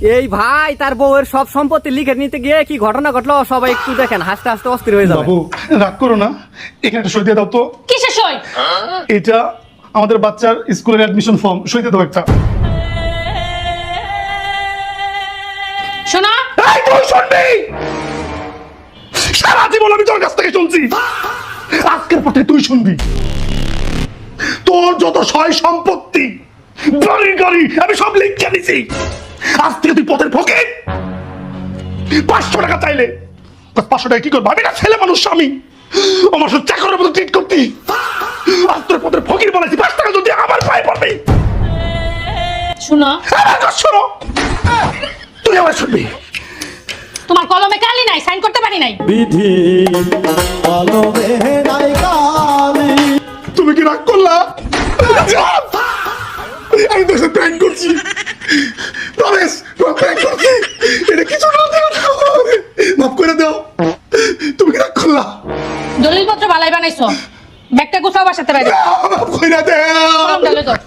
এই ভাই তার বউয়ের সব সম্পত্তি লিখে নিতে গিয়ে কি ঘটনা ঘটলো সবাই একটু দেখেন, হাসতে হাসতে অস্থির হয়ে যাবে। বাবু রাগ করো না, এখানে একটা সই দিয়ে দাও তো। কিসের সই? এটা আমাদের বাচ্চার স্কুলের অ্যাডমিশন ফর্ম, সই দিয়ে দাও একটা। শোনা, এই তুই শুনবি? সারা জীবন আমি তোর কাছ থেকে শুনছি, আজকের পর থেকে তুই শুনবি। তোর যত সয় সম্পত্তি বাড়ি গাড়ি আমি সব লিখে নিছি। আজ থেকে তুই পথের ফকির। 500 টাকা চাইলে 500 টাকা কি করবো? আমি না ছেলে মানুষ, আমি আমার সাথে চাকরের মতো ট্রিট করতি। আজ তোর পথের ফকির বলেছি, 5 টাকা যদি আমার পায়ে পড়বে। শোনো, আমার কথা শোনো, তুই আমার শুনবি। তোমার কলমে কালি নাই, সাইন করতে পারি নাই। বিধি কলমে নাই কালি। তুমি কি রাগ করলা? আমি তোর সাথে প্র্যাঙ্ক করছি, প্রমিস প্র্যাঙ্ক করছি। এটা কিছু না, মাফ করে দাও। তুমি কি রাগ করলা? দলিলপত্র বালাই বানাইছো, ব্যাগটা গুছাও, বাসাতে বাইরে মাফ করে দাও। কলম ঢালে দাও।